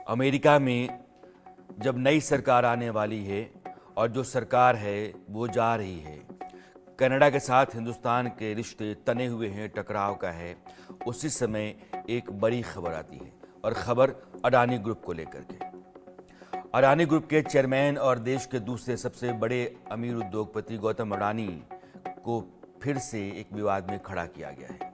America में जब नई सरकार आने वाली है और जो सरकार है वो जा रही है, कनाडा के साथ हिंदुस्तान के रिश्ते तने हुए हैं, टकराव का है, उसी समय एक बड़ी खबर आती है और खबर अडानी ग्रुप को लेकर के। अडानी ग्रुप के चेयरमैन और देश के दूसरे सबसे बड़े अमीर उद्योगपति गौतम अडानी को फिर से एक विवाद में खड़ा किया गया है।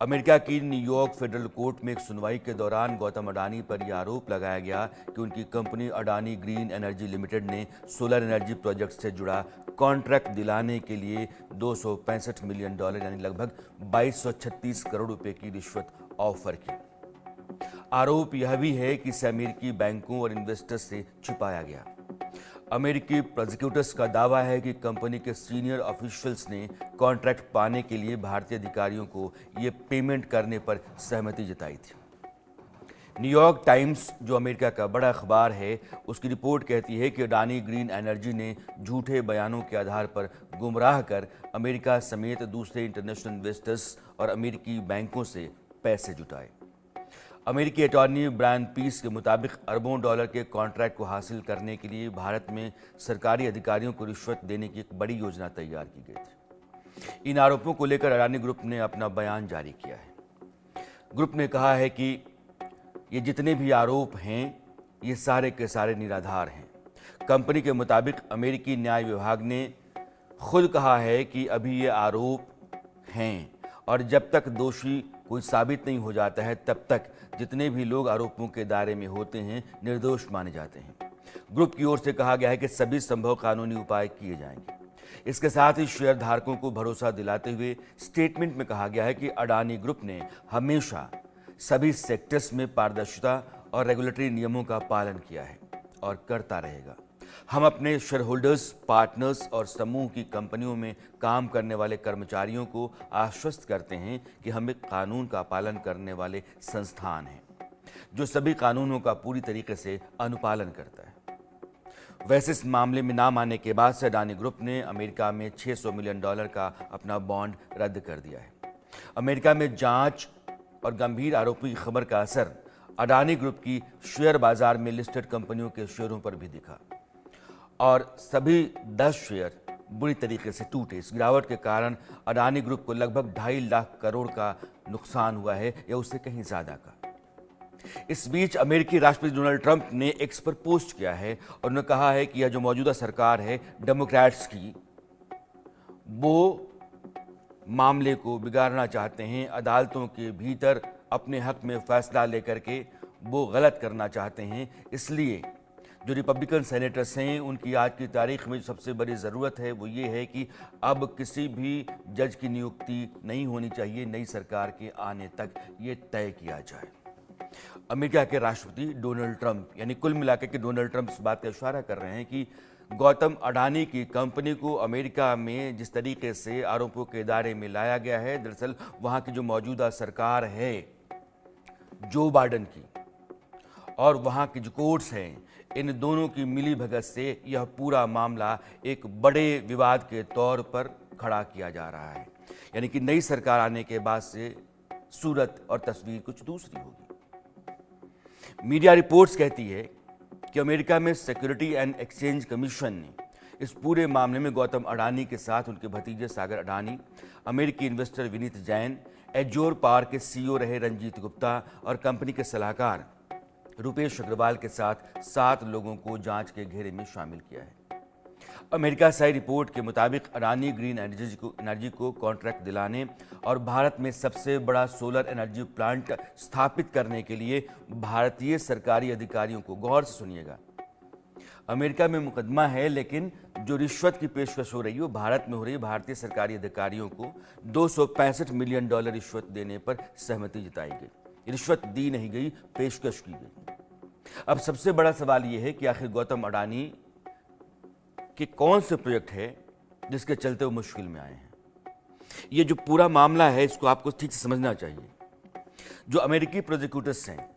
अमेरिका की न्यूयॉर्क फेडरल कोर्ट में एक सुनवाई के दौरान गौतम अडानी पर यह आरोप लगाया गया कि उनकी company Adani green energy limited ने सोलर एनर्जी प्रोजेक्ट से जुड़ा कॉन्ट्रैक्ट दिलाने के लिए $265 मिलियन यानी लगभग 2236 करोड़ रुपए की रिश्वत ऑफर की। आरोप यह भी है कि इसे अमेरिकी बैंकों और इन्वेस्टर्स से छिपाया गया। अमेरिकी प्रोसिक्यूटर्स का दावा है कि कंपनी के सीनियर ऑफिशियल्स ने कॉन्ट्रैक्ट पाने के लिए भारतीय अधिकारियों को ये पेमेंट करने पर सहमति जताई थी। न्यूयॉर्क टाइम्स, जो अमेरिका का बड़ा अखबार है, उसकी रिपोर्ट कहती है कि अडानी ग्रीन एनर्जी ने झूठे बयानों के आधार पर गुमराह कर अमेरिका समेत दूसरे इंटरनेशनल इन्वेस्टर्स और अमेरिकी बैंकों से पैसे जुटाए। अमेरिकी अटॉर्नी ब्रायन पीस के मुताबिक अरबों डॉलर के कॉन्ट्रैक्ट को हासिल करने के लिए भारत में सरकारी अधिकारियों को रिश्वत देने की एक बड़ी योजना तैयार की गई थी। इन आरोपों को लेकर अडानी ग्रुप ने अपना बयान जारी किया है। ग्रुप ने कहा है कि ये जितने भी आरोप हैं ये सारे के सारे निराधार हैं। कंपनी के मुताबिक अमेरिकी न्याय विभाग ने खुद कहा है कि अभी ये आरोप हैं और जब तक दोषी कोई साबित नहीं हो जाता है तब तक जितने भी लोग आरोपों के दायरे में होते हैं निर्दोष माने जाते हैं। ग्रुप की ओर से कहा गया है कि सभी संभव कानूनी उपाय किए जाएंगे। इसके साथ ही शेयर धारकों को भरोसा दिलाते हुए स्टेटमेंट में कहा गया है कि अडानी ग्रुप ने हमेशा सभी सेक्टर्स में पारदर्शिता और रेगुलेटरी नियमों का पालन किया है और करता रहेगा। हम अपने शेयर होल्डर्स, पार्टनर्स और समूह की कंपनियों में काम करने वाले कर्मचारियों को आश्वस्त करते हैं कि हम एक कानून का पालन करने वाले संस्थान हैं जो सभी कानूनों का पूरी तरीके से अनुपालन करता है। वैसे इस मामले में नाम आने के बाद से अडानी ग्रुप ने अमेरिका में $600 मिलियन का अपना बॉन्ड रद्द कर दिया है। अमेरिका में जांच और गंभीर आरोपों की खबर का असर अडानी ग्रुप की शेयर बाजार में लिस्टेड कंपनियों के शेयरों पर भी दिखा और सभी 10 शेयर बुरी तरीके से टूटे। इस गिरावट के कारण अडानी ग्रुप को लगभग 2.5 लाख करोड़ का नुकसान हुआ है या उससे कहीं ज्यादा का। इस बीच अमेरिकी राष्ट्रपति डोनाल्ड ट्रंप ने एक्स पर पोस्ट किया है और उन्होंने कहा है कि यह जो मौजूदा सरकार है डेमोक्रेट्स की, वो मामले को बिगाड़ना चाहते हैं। अदालतों के भीतर अपने हक में फैसला लेकर के वो गलत करना चाहते हैं। इसलिए जो रिपब्लिकन सेनेटर्स हैं उनकी आज की तारीख में सबसे बड़ी ज़रूरत है वो ये है कि अब किसी भी जज की नियुक्ति नहीं होनी चाहिए। नई सरकार के आने तक ये तय किया जाए। अमेरिका के राष्ट्रपति डोनाल्ड ट्रंप, यानी कुल मिलाकर के डोनाल्ड ट्रंप इस बात का इशारा कर रहे हैं कि गौतम अडानी की कंपनी को अमेरिका में जिस तरीके से आरोपों के दायरे में लाया गया है, दरअसल वहाँ की जो मौजूदा सरकार है जो बाइडेन की और वहाँ के जो कोर्ट्स हैं, इन दोनों की मिली भगत से यह पूरा मामला एक बड़े विवाद के तौर पर खड़ा किया जा रहा है। यानी कि नई सरकार आने के बाद से सूरत और तस्वीर कुछ दूसरी होगी। मीडिया रिपोर्ट्स कहती है कि अमेरिका में सिक्योरिटी एंड एक्सचेंज कमीशन ने इस पूरे मामले में गौतम अडानी के साथ उनके भतीजे सागर अडानी, अमेरिकी investor Vineet Jain, azure power के सीईओ रहे रंजीत गुप्ता और कंपनी के सलाहकार रुपेश अग्रवाल के साथ 7 लोगों को जांच के घेरे में शामिल किया है। अमेरिका से रिपोर्ट के मुताबिक अडानी ग्रीन एनर्जी को कॉन्ट्रैक्ट दिलाने और भारत में सबसे बड़ा सोलर एनर्जी प्लांट स्थापित करने के लिए भारतीय सरकारी अधिकारियों को, गौर से सुनिएगा, अमेरिका में मुकदमा है, लेकिन जो रिश्वत की पेशकश हो रही है वो भारत में हो रही है। भारतीय सरकारी अधिकारियों को $265 मिलियन रिश्वत देने पर सहमति जताई गई। रिश्वत दी नहीं गई, पेशकश की गई। अब सबसे बड़ा सवाल यह है कि आखिर गौतम अडानी के कौन से प्रोजेक्ट है जिसके चलते वो मुश्किल में आए हैं। ये जो पूरा मामला है इसको आपको ठीक से समझना चाहिए। जो अमेरिकी प्रोसिक्यूटर्स हैं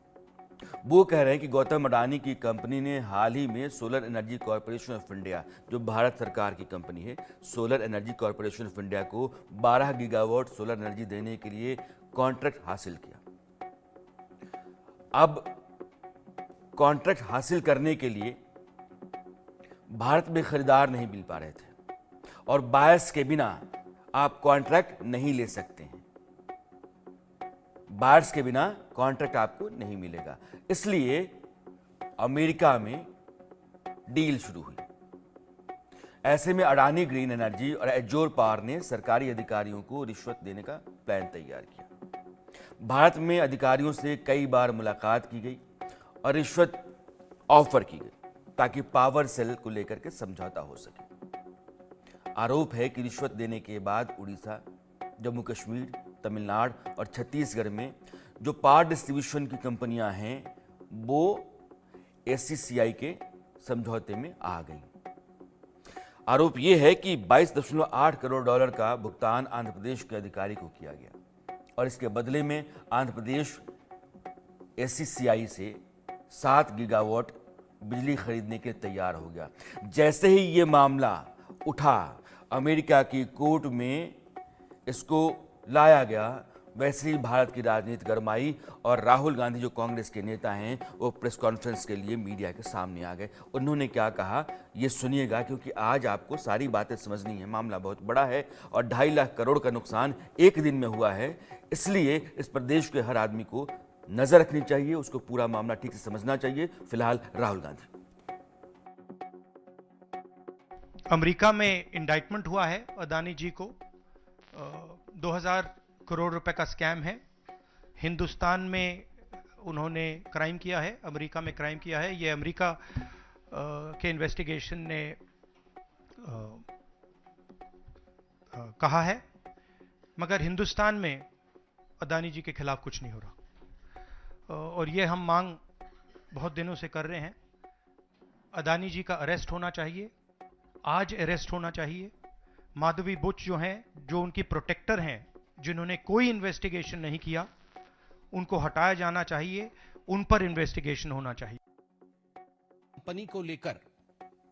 वो कह रहे हैं कि गौतम अडानी की कंपनी ने हाल ही में solar energy corporation of India, जो भारत सरकार की कंपनी है, solar energy corporation of India को 12 गीगावाट सोलर एनर्जी देने के लिए कॉन्ट्रैक्ट हासिल किया। अब कॉन्ट्रैक्ट हासिल करने के लिए भारत में खरीदार नहीं मिल पा रहे थे और बायस के बिना आप कॉन्ट्रैक्ट नहीं ले सकते हैं। बायर्स के बिना कॉन्ट्रैक्ट आपको नहीं मिलेगा, इसलिए अमेरिका में डील शुरू हुई। ऐसे में अडानी ग्रीन एनर्जी और एजोर पावर ने सरकारी अधिकारियों को रिश्वत देने का प्लान तैयार किया। भारत में अधिकारियों से कई बार मुलाकात की गई और रिश्वत ऑफर की गई ताकि पावर सेल को लेकर के समझौता हो सके। आरोप है कि रिश्वत देने के बाद उड़ीसा, जम्मू कश्मीर, तमिलनाडु और छत्तीसगढ़ में जो पावर डिस्ट्रीब्यूशन की कंपनियां हैं वो एससीसीआई के समझौते में आ गई। आरोप यह है कि 22.8 करोड़ डॉलर का भुगतान आंध्र प्रदेश के अधिकारी को किया गया और इसके बदले में आंध्र प्रदेश एससीसीआई से 7 गीगावाट बिजली खरीदने के लिए तैयार हो गया। जैसे ही ये मामला उठा, अमेरिका की कोर्ट में इसको लाया गया, वैसे ही भारत की राजनीति गरमाई और राहुल गांधी जो कांग्रेस के नेता हैं वो प्रेस कॉन्फ्रेंस के लिए मीडिया के सामने आ गए। उन्होंने क्या कहा ये सुनिएगा, क्योंकि आज आपको सारी बातें समझनी है। मामला बहुत बड़ा है और 2.5 लाख करोड़ का नुकसान एक दिन में हुआ है, इसलिए इस प्रदेश के हर आदमी को नजर रखनी चाहिए, उसको पूरा मामला ठीक से समझना चाहिए। फिलहाल राहुल गांधी। अमेरिका में इंडाइटमेंट हुआ है अदानी जी को। 2000 करोड़ रुपए का स्कैम है। हिंदुस्तान में उन्होंने क्राइम किया है, अमेरिका में क्राइम किया है। ये अमेरिका के इन्वेस्टिगेशन ने कहा है, मगर हिंदुस्तान में अदानी जी के खिलाफ कुछ नहीं हो रहा और ये हम मांग बहुत दिनों से कर रहे हैं। अदानी जी का अरेस्ट होना चाहिए, आज अरेस्ट होना चाहिए। माधवी बुच जो हैं, जो उनकी प्रोटेक्टर हैं, जिन्होंने कोई इन्वेस्टिगेशन नहीं किया, उनको हटाया जाना चाहिए, उन पर इन्वेस्टिगेशन होना चाहिए। कंपनी को लेकर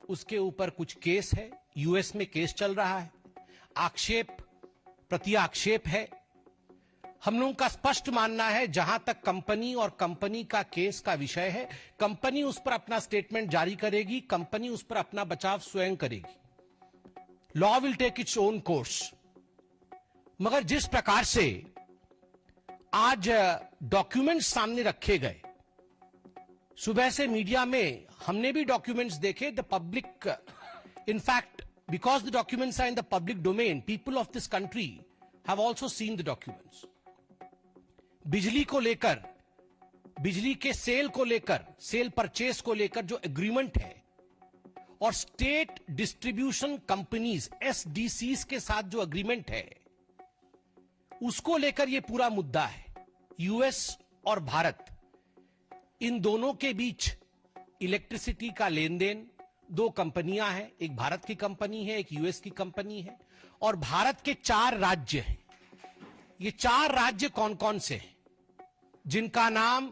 उसके ऊपर कुछ केस है, यूएस में केस चल रहा है, आक्षेप प्रति आक्षेप है। हम लोगों का स्पष्ट मानना है जहां तक कंपनी और कंपनी का केस का विषय है, कंपनी उस पर अपना स्टेटमेंट जारी करेगी, कंपनी उस पर अपना बचाव स्वयं करेगी। Law will take its own course. मगर जिस प्रकार से आज डॉक्यूमेंट्स सामने रखे गए, सुबह से मीडिया में हमने भी डॉक्यूमेंट्स देखे। The public, in fact because the documents are in the public domain, people of this country have also seen the documents. बिजली को लेकर, बिजली के सेल को लेकर, सेल परचेस को लेकर जो एग्रीमेंट है और स्टेट डिस्ट्रीब्यूशन कंपनीज एसडीसीज के साथ जो एग्रीमेंट है, उसको लेकर यह पूरा मुद्दा है। यूएस और भारत, इन दोनों के बीच इलेक्ट्रिसिटी का लेन देन, दो कंपनियां हैं, एक भारत की कंपनी है, एक यूएस की कंपनी है, और भारत के 4 राज्य हैं। ये 4 राज्य कौन कौन से हैं, जिनका नाम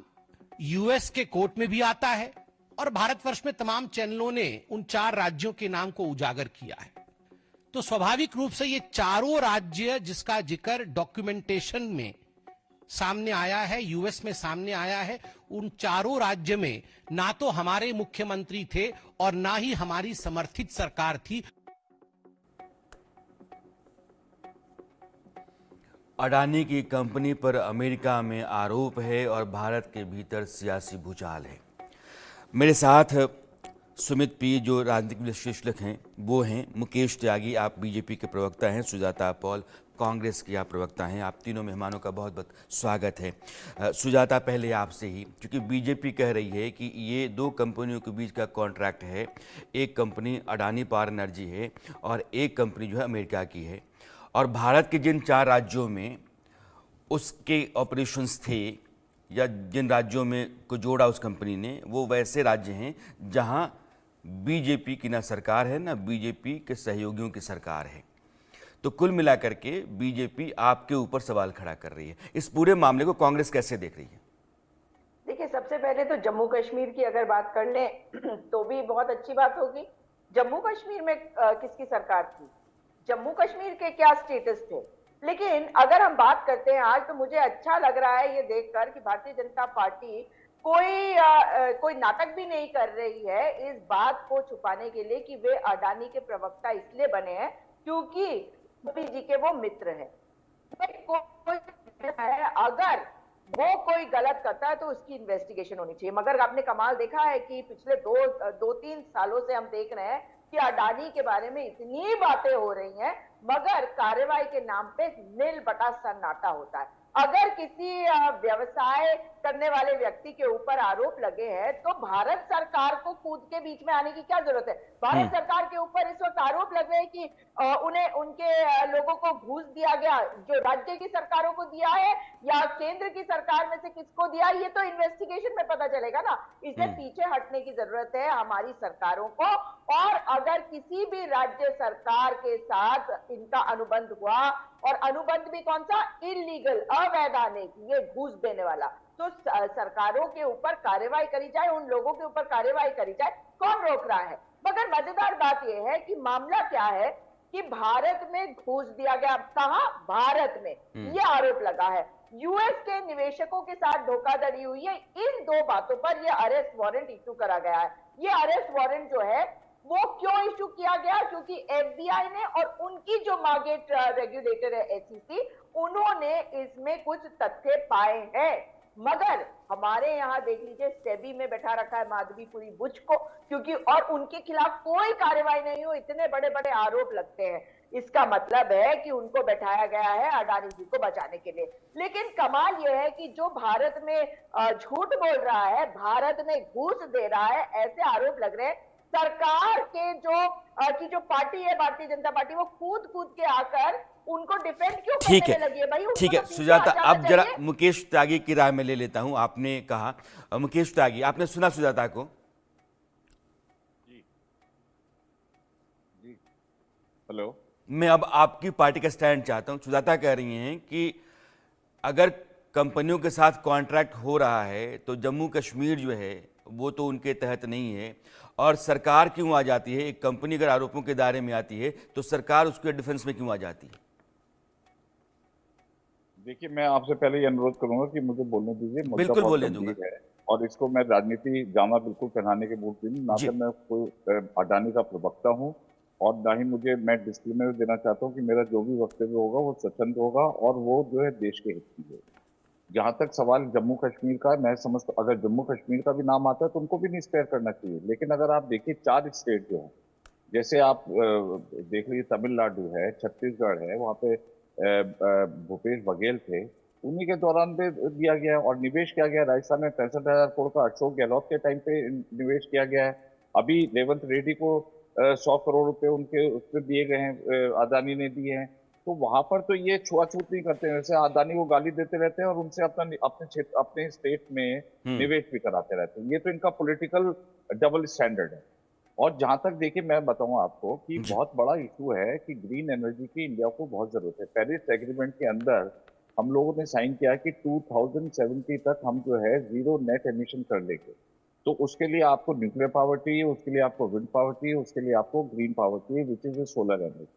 यूएस के कोर्ट में भी आता है और भारतवर्ष में तमाम चैनलों ने उन 4 राज्यों के नाम को उजागर किया है। तो स्वाभाविक रूप से ये चारों राज्य जिसका जिक्र डॉक्यूमेंटेशन में सामने आया है, यूएस में सामने आया है, उन चारों राज्य में ना तो हमारे मुख्यमंत्री थे और ना ही हमारी समर्थित सरकार थी। अडानी की कंपनी पर अमेरिका में आरोप है और भारत के भीतर सियासी भूचाल है। मेरे साथ सुमित पी जो राजनीतिक विश्लेषक हैं वो हैं, मुकेश त्यागी आप बीजेपी के प्रवक्ता हैं, सुजाता पॉल कांग्रेस की आप प्रवक्ता हैं। आप तीनों मेहमानों का बहुत बहुत स्वागत है। सुजाता, पहले आपसे ही, क्योंकि बीजेपी कह रही है कि ये 2 कंपनियों के बीच का कॉन्ट्रैक्ट है, एक कंपनी अडानी पावर एनर्जी है और एक कंपनी जो है अमेरिका की है, और भारत के जिन 4 राज्यों में उसके ऑपरेशंस थे या जिन राज्यों में को जोड़ा उस कंपनी ने, वो वैसे राज्य हैं जहां बीजेपी की ना सरकार है ना बीजेपी के सहयोगियों की सरकार है। तो कुल मिलाकर के बीजेपी आपके ऊपर सवाल खड़ा कर रही है। इस पूरे मामले को कांग्रेस कैसे देख रही है? देखिए, सबसे पहले तो जम्मू कश्मीर की अगर बात कर लें तो भी बहुत अच्छी बात होगी। जम्मू कश्मीर में किसकी सरकार थी, जम्मू कश्मीर के क्या स्टेटस थे। लेकिन अगर हम बात करते हैं आज, तो मुझे अच्छा लग रहा है ये देखकर कि भारतीय जनता पार्टी कोई नाटक भी नहीं कर रही है इस बात को छुपाने के लिए कि वे अडानी के प्रवक्ता इसलिए बने हैं क्योंकि मोदी जी के वो मित्र हैं। अगर वो कोई गलत करता है तो उसकी इन्वेस्टिगेशन होनी चाहिए। मगर आपने कमाल देखा है कि पिछले दो तीन सालों से हम देख रहे हैं कि अडानी के बारे में इतनी बातें हो रही हैं मगर कार्रवाई के नाम पे नील बटा सन्नाटा होता है। अगर किसी व्यवसाय करने वाले व्यक्ति के ऊपर आरोप लगे हैं तो भारत सरकार को कूद के बीच में आने की क्या जरूरत है। भारत सरकार के ऊपर इस वक्त आरोप लग रहे हैं कि उन्हें उनके लोगों को घूस दिया गया, जो राज्य की सरकारों को दिया है या केंद्र की सरकार में से किसको दिया, ये तो इन्वेस्टिगेशन में पता चलेगा ना। इससे पीछे हटने की जरूरत है हमारी सरकारों को। और अगर किसी भी राज्य सरकार के साथ इनका अनुबंध हुआ, और अनुबंध भी कौन सा, इलीगल, अवैधानिक, ये घूस देने वाला, तो सरकारों के ऊपर कार्रवाई करी जाए, उन लोगों के ऊपर कार्रवाई करी जाए। कौन रोक रहा है? मगर मजेदार बात यह है कि मामला क्या है कि भारत में घूस दिया गया। कहां? भारत में ये आरोप लगा है। यूएस के निवेशकों के साथ धोखाधड़ी हुई है। इन दो बातों पर यह अरेस्ट वारंट इशू करा गया है। ये अरेस्ट वारंट जो है वो क्यों इशू किया गया? क्योंकि एफबीआई ने और उनकी जो मार्केट रेगुलेटर है एसईसी, उन्होंने इसमें कुछ तथ्य पाए हैं। मगर हमारे यहाँ देख लीजिए सेबी में बैठा रखा है माधवीपुरी बुच को, क्योंकि और उनके खिलाफ कोई कार्रवाई नहीं हो, इतने बड़े बड़े आरोप लगते हैं। इसका मतलब है कि उनको बैठाया गया है अडानी जी को बचाने के लिए। लेकिन कमाल यह है कि जो भारत में झूठ बोल रहा है, भारत में घूस दे रहा है, ऐसे आरोप लग रहे हैं। सरकार के जो पार्टी है भारतीय जनता पार्टी, वो कूद कूद के आकर उनको डिफेंड क्यों करने लगी है भाई? ठीक है सुजाता, अब जरा मुकेश त्यागी की राय में ले लेता हूं। आपने कहा, मुकेश त्यागी, आपने सुना सुजाता को? जी जी, हेलो। मैं अब आपकी पार्टी का स्टैंड चाहता हूं। सुजाता कह रही हैं कि अगर कंपनियों के साथ कॉन्ट्रैक्ट हो रहा है तो जम्मू कश्मीर जो है वो तो उनके तहत नहीं है, और सरकार क्यों आ जाती है? एक कंपनी अगर आरोपों के दायरे में आती है तो सरकार उसके डिफेंस में क्यों आ जाती है? देखिए, मैं आपसे पहले ये अनुरोध करूंगा कि मुझे बोलने दीजिए। मुद्दा बिल्कुल बहुत बोलने गंभीर दूंगा। है और इसको मैं राजनीति जामा बिल्कुल पहनाने के मूड में नहीं, ना जी। तो मैं कोई अडानी का प्रवक्ता हूं और ना ही मैं डिस्क्लेमर देना चाहता हूं कि मेरा जो भी वक्तव्य होगा वो स्वतंत्र होगा और वो जो है देश के हित की है। जहां तक सवाल जम्मू कश्मीर का है, मैं समझता अगर जम्मू कश्मीर का भी नाम आता है तो उनको भी नहीं स्पेयर करना चाहिए। लेकिन अगर आप देखिए 4 स्टेट जो है, जैसे आप देख लीजिए तमिलनाडु है, छत्तीसगढ़ है, वहाँ पे भूपेश बघेल थे, उन्हीं के दौरान पे दिया गया है। और निवेश किया गया राजस्थान में 65,000 करोड़ का अशोक गहलोत के टाइम पे निवेश किया गया है। अभी रेवंत रेड्डी को 100 करोड़ रुपए उनके उस पर दिए गए हैं, अदानी ने दिए हैं। तो वहां पर तो ये छुआछूत नहीं करते हैं, वैसे अदानी को गाली देते रहते हैं और उनसे अपने क्षेत्र अपने स्टेट में निवेश भी कराते रहते हैं। ये तो इनका पॉलिटिकल डबल स्टैंडर्ड है। और जहां तक देखिए, मैं बताऊं आपको कि बहुत बड़ा इशू है कि ग्रीन एनर्जी की इंडिया को बहुत जरूरत है। पेरिस एग्रीमेंट के अंदर हम लोगों ने साइन किया कि 2070 तक हम जो है जीरो नेट एमिशन कर लेंगे। तो उसके लिए आपको न्यूक्लियर पावर चाहिए, उसके लिए आपको विंड पावर चाहिए, उसके लिए आपको ग्रीन पावर चाहिए, विच इज सोलर एनर्जी।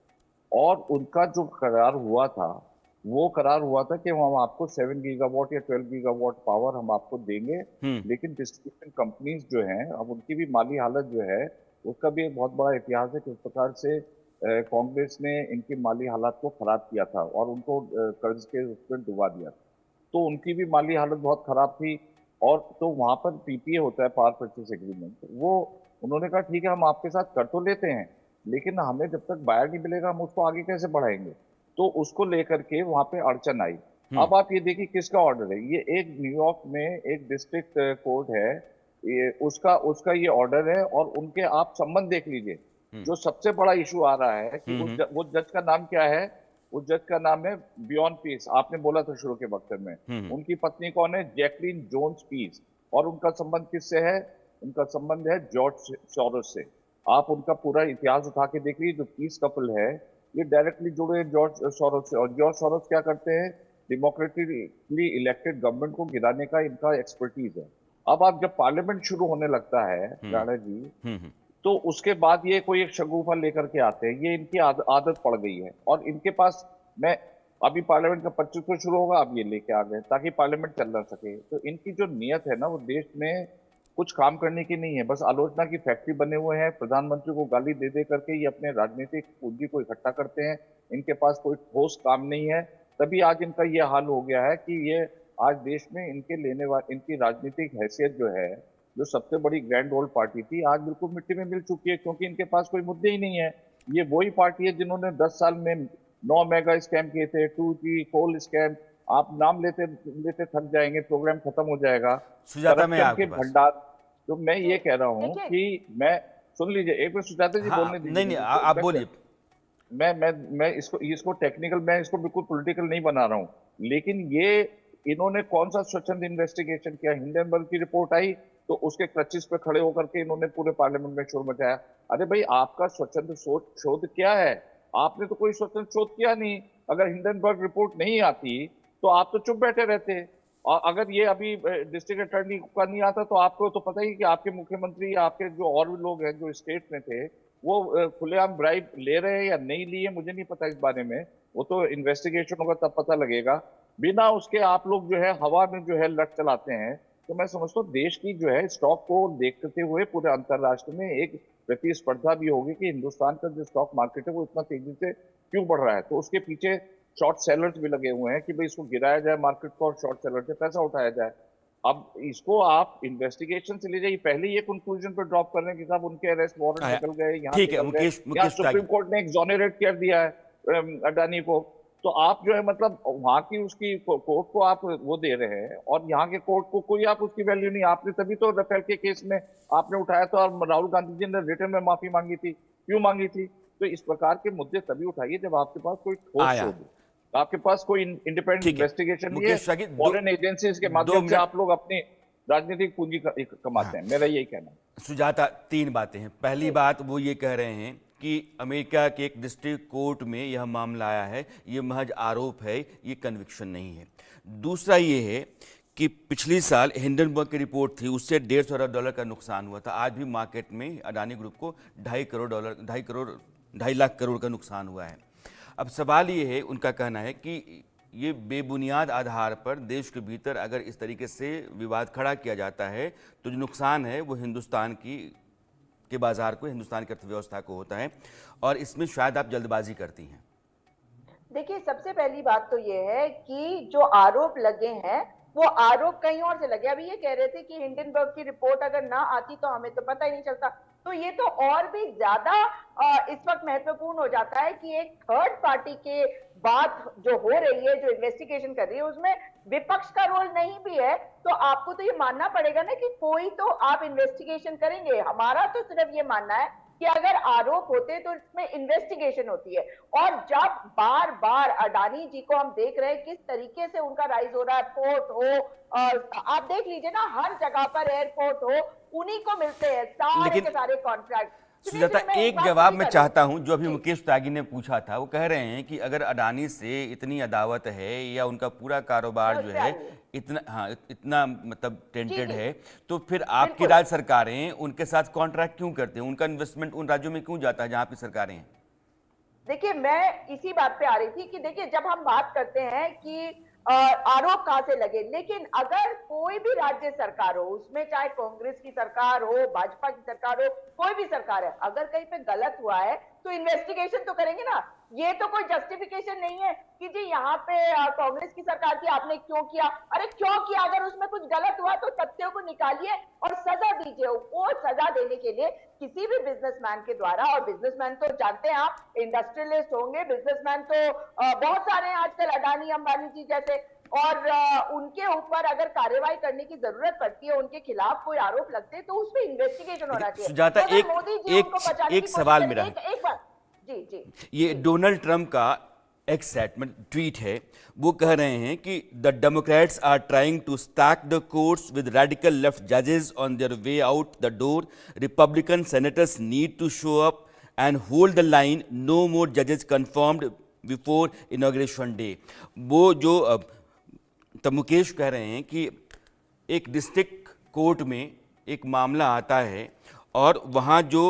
और उनका जो करार हुआ था, वो करार हुआ था कि हम आपको 7 गीगावाट या 12 गीगावाट पावर हम आपको देंगे। लेकिन डिस्ट्रीब्यूशन कंपनीज जो हैं, अब उनकी भी माली हालत जो है, उसका भी एक बहुत बड़ा इतिहास है। किस प्रकार से कांग्रेस ने इनकी माली हालत को खराब किया था और उनको कर्ज के उसमें डुबा दिया था। तो उनकी भी माली हालत बहुत खराब थी। और तो वहां पर पीपीए होता है, पावर परचेस एग्रीमेंट, वो उन्होंने कहा ठीक है हम आपके साथ कर तो लेते हैं, लेकिन हमें जब तक बायर नहीं मिलेगा हम उसको आगे कैसे बढ़ाएंगे। तो उसको लेकर के वहां पे अड़चन आई। अब आप ये देखिए किसका ऑर्डर है, ये एक न्यूयॉर्क में एक डिस्ट्रिक्ट कोर्ट है, ये उसका ये ऑर्डर है। और उनके आप संबंध देख लीजिए। जो सबसे बड़ा इशू आ रहा है कि वो जज का नाम क्या है, उस जज का नाम है बियॉन्ड पीस। आपने बोला था शुरू के वक्त में। उनकी पत्नी कौन है? जैकलीन जोन्स पीस। और उनका संबंध किससे है? उनका संबंध है जॉर्ज सोरोस से। आप उनका पूरा इतिहास उठा के देख लीजिए। जो पीस कपल है ये डायरेक्टली जुड़े हैं जॉर्ज सोरोस से। और जॉर्ज सोरोस क्या करते हैं? डेमोक्रेटिकली इलेक्टेड गवर्नमेंट को गिराने का इनका एक्सपर्टीज है। अब आप जब पार्लियामेंट शुरू होने लगता है राणा जी, तो उसके बाद ये कोई एक शगुफा लेकर के आते हैं। ये इनकी आदत पड़ गई है। और इनके पास, मैं अभी पार्लियामेंट का 2500 शुरू होगा, अब ये लेके आ गए ताकि पार्लियामेंट चल ना सके। तो इनकी जो नियत है ना, वो देश में कुछ काम करने की नहीं है, बस आलोचना की फैक्ट्री बने हुए हैं। प्रधानमंत्री को गाली दे दे करके ये अपने राजनीतिक पूंजी को इकट्ठा करते हैं। इनके पास कोई ठोस काम नहीं है, तभी आज इनका ये हाल हो गया है कि ये आज देश में इनकी राजनीतिक हैसियत जो है, जो सबसे बड़ी ग्रैंड ओल्ड पार्टी थी, आज बिल्कुल मिट्टी में मिल चुकी है, क्योंकि इनके पास कोई मुद्दे ही नहीं है। ये वही पार्टी है जिन्होंने 10 साल में 9 मेगा स्कैम किए थे, 2G कोल स्कैम। आप नाम लेते लेते थक जाएंगे, प्रोग्राम खत्म हो जाएगा। सुजाता, मैं करप्शन आपके के पास भंडार। तो मैं ये कह रहा हूं देखिए, कि मैं, सुन लीजिए एक मिनट सुजाता जी, हाँ, बोलने दीजिए नहीं नहीं, मुझे। आप बोलिए। मैं इसको टेक्निकल, मैं इसको बिल्कुल पॉलिटिकल नहीं बना रहा हूं, लेकिन ये इन्होंने कौन सा स्वच्छंद इन्वेस्टिगेशन किया? हिंडनबर्ग की रिपोर्ट आई तो उसके क्रचिस पे खड़े होकर के इन्होंने पूरे पार्लियामेंट में शोर मचाया। अरे भाई, आपका स्वच्छंद शोध क्या है? आपने तो कोई स्वच्छंद शोध किया नहीं। अगर हिंडनबर्ग रिपोर्ट नहीं आती तो आप तो चुप बैठे रहते। और अगर ये अभी डिस्ट्रिक्ट अटॉर्नी का नहीं आता तो आपको तो पता ही कि आपके मुख्यमंत्री या आपके जो और भी लोग हैं जो स्टेट में थे, वो खुलेआम ब्राइब ले रहे हैं या नहीं लिए, मुझे नहीं पता इस बारे में। वो तो इन्वेस्टिगेशन होगा तब पता लगेगा। बिना उसके आप लोग जो है हवा में जो है लट चलाते हैं। तो मैं समझता हूँ देश की जो है स्टॉक को देखते हुए पूरे अंतरराष्ट्र में एक प्रतिस्पर्धा भी होगी कि हिंदुस्तान का जो स्टॉक मार्केट है वो इतना तेजी से क्यों बढ़ रहा है। तो उसके पीछे शॉर्ट सेलर्स भी लगे हुए हैं कि भाई इसको गिराया जाए मार्केट को और शॉर्ट सेलर से पैसा उठाया जाए। अब इसको आप इन्वेस्टिगेशन से ले जाइए, पहले ये कंक्लूजन पे ड्रॉप कर रहे हैं कि साहब उनके अरेस्ट वारंट आया। निकल गए, यहाँ ठीक है, निकल गए, यहाँ मुकेश सुप्रीम कोर्ट ने एक्सोनरेट कर दिया है अडानी को। तो आप जो है मतलब वहां की उसकी कोर्ट को आप वो दे रहे हैं और यहाँ के कोर्ट को कोई आप उसकी वैल्यू नहीं। आपने तभी तो राफेल के केस में आपने उठाया था और राहुल गांधी जी ने रिटर्न में माफी मांगी थी। क्यों मांगी थी? तो इस प्रकार के मुद्दे तभी उठाइए जब आपके पास कोई ठोस आया। शोध हो। आपके पास कोई इंडिपेंडेंट ठीक है, इन्वेस्टिगेशन नहीं है। मुकेश शागिद, फॉरेन एजेंसीज के माध्यम से आप लोग अपनी राजनीतिक पूंजी कमाते हैं। मेरा यही कहना है। सुजाता, 3 बातें हैं। पहली बात वो ये कह रहे हैं कि अमेरिका के एक डिस्ट्रिक्ट कोर्ट में यह मामला आया है, ये महज आरोप है, ये कन्विक्शन नहीं है। दूसरा ये है कि पिछली साल हिंडनबर्ग की रिपोर्ट थी, उससे $150 का नुकसान हुआ था। आज भी मार्केट में अडानी ग्रुप को $2.5 लाख करोड़ का नुकसान हुआ है। अब सवाल ये है, उनका कहना है कि ये बेबुनियाद आधार पर देश के भीतर अगर इस तरीके से विवाद खड़ा किया जाता है तो जो नुकसान है वो हिंदुस्तान के बाजार को, हिंदुस्तान की अर्थव्यवस्था को होता है, और इसमें शायद आप जल्दबाजी करती हैं। देखिए, सबसे पहली बात तो ये है कि जो आरोप लगे हैं वो आरोप कहीं और से लगे। अभी ये कह रहे थे कि हिंडनबर्ग की रिपोर्ट अगर ना आती तो हमें तो पता ही नहीं चलता। तो ये तो और भी ज्यादा इस वक्त महत्वपूर्ण हो जाता है कि एक थर्ड पार्टी के बात जो हो रही है, जो इन्वेस्टिगेशन कर रही है, उसमें विपक्ष का रोल नहीं भी है। तो आपको तो ये मानना पड़ेगा ना कि कोई तो आप इन्वेस्टिगेशन करेंगे। हमारा तो सिर्फ ये मानना है कि अगर आरोप होते तो इसमें इन्वेस्टिगेशन होती है। और जब बार बार अडानी जी को हम देख रहे हैं किस तरीके से उनका राइज हो रहा है, पोर्ट हो, आप देख लीजिए ना, हर जगह पर एयरपोर्ट हो, उन्हीं को मिलते हैं सारे के सारे कॉन्ट्रैक्ट। सुजाता, एक जवाब मैं चाहता हूं जो अभी मुकेश त्यागी ने पूछा था। वो कह रहे हैं कि अगर अडानी से इतनी अदावत है या उनका पूरा कारोबार जो है इतना मतलब टेंटेड है, तो फिर आपकी राज्य सरकारें उनके साथ कॉन्ट्रैक्ट क्यों करते हैं? उनका इन्वेस्टमेंट उन राज्यों में क्यों जाता है जहां आपकी सरकारें हैं? देखिए, मैं इसी बात पे आ रही थी कि देखिए, जब हम बात करते हैं कि आरोप कहां से लगे, लेकिन अगर कोई भी राज्य सरकार हो, उसमें चाहे कांग्रेस की सरकार हो, भाजपा की सरकार हो, कोई भी सरकार है, अगर कहीं पे गलत हुआ है तो इन्वेस्टिगेशन तो करेंगे ना। ये तो कोई जस्टिफिकेशन नहीं है कि जी यहाँ पे कांग्रेस की सरकार थी, आपने क्यों किया। अरे क्यों किया? अगर उसमें कुछ गलत हुआ तो तथ्यों को निकालिए और सजा दीजिए। वो सजा देने के लिए किसी भी बिजनेसमैन के द्वारा, और बिजनेसमैन तो जानते हैं आप, इंडस्ट्रियलिस्ट होंगे, बिजनेसमैन तो बहुत सारे हैं आजकल, अडानी अंबानी जी जैसे, और उनके ऊपर अगर कार्रवाई करने की जरूरत पड़ती है, उनके खिलाफ कोई आरोप लगते हैं तो उसमें इन्वेस्टिगेशन होना चाहिए। सुजाता, एक सवाल मेरा, एक बार जी जी, ये डोनाल्ड ट्रंप का एक्स ट्वीट है। वो कह रहे हैं कि the Democrats are trying to stack the courts with radical left जजेस on their way out the door. Republican senators need to show up and hold the line. No more जजेस confirmed before inauguration day. वो जो तो मुकेश कह रहे हैं कि एक डिस्ट्रिक्ट कोर्ट में एक मामला आता है और वहाँ जो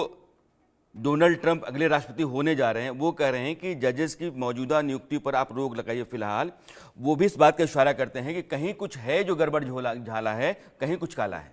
डोनाल्ड ट्रंप अगले राष्ट्रपति होने जा रहे हैं, वो कह रहे हैं कि जजेस की मौजूदा नियुक्ति पर आप रोक लगाइए फिलहाल। वो भी इस बात का इशारा करते हैं कि कहीं कुछ है जो गड़बड़ झाला है, कहीं कुछ काला है।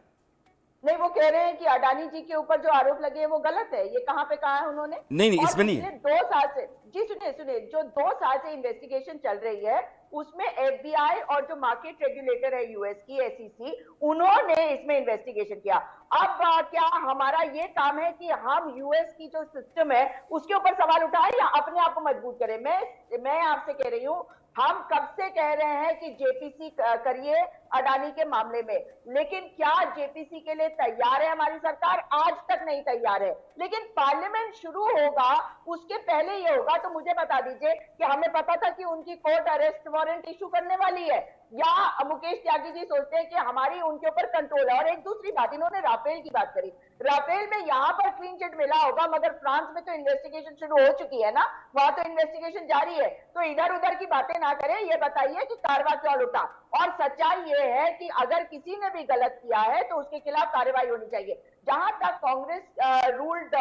नहीं, वो कह रहे हैं कि अडानी जी के ऊपर जो आरोप लगे हैं वो गलत है। ये कहाँ पे कहा है उन्होंने? नहीं, और इसमें नहीं पिछले है। 2 साल से, जी सुनिए, जो 2 साल से इन्वेस्टिगेशन चल रही है उसमें एफबीआई और जो मार्केट रेगुलेटर है यूएस की एसईसी, उन्होंने इसमें इन्वेस्टिगेशन किया। अब क्या हमारा ये काम है कि हम यूएस की जो सिस्टम है उसके ऊपर सवाल उठाएं या अपने आप को मजबूत करें? मैं आपसे कह रही हूं, हम कब से कह रहे हैं कि जेपीसी करिए अडानी के मामले में, लेकिन क्या जेपीसी के लिए तैयार है हमारी सरकार? आज तक नहीं तैयार है। लेकिन पार्लियामेंट शुरू होगा उसके पहले ये होगा, तो मुझे बता दीजिए कि हमें पता था कि उनकी कोर्ट अरेस्ट वारंट इशू करने वाली है, या मुकेश त्यागी जी सोचते हैं कि हमारी उनके ऊपर कंट्रोल है? और एक दूसरी बात, इन्होंने राफेल की बात करी। राफेल में यहां पर क्लीन चिट मिला होगा, मगर फ्रांस में तो इन्वेस्टिगेशन शुरू हो चुकी है ना, वहां तो इन्वेस्टिगेशन जारी है। तो इधर उधर की बातें ना करें, ये बताइए कि कार्रवाई क्यों लुटा। और सच्चाई ये है कि अगर किसी ने भी गलत किया है तो उसके खिलाफ कार्रवाई होनी चाहिए। जहां तक कांग्रेस रूल्ड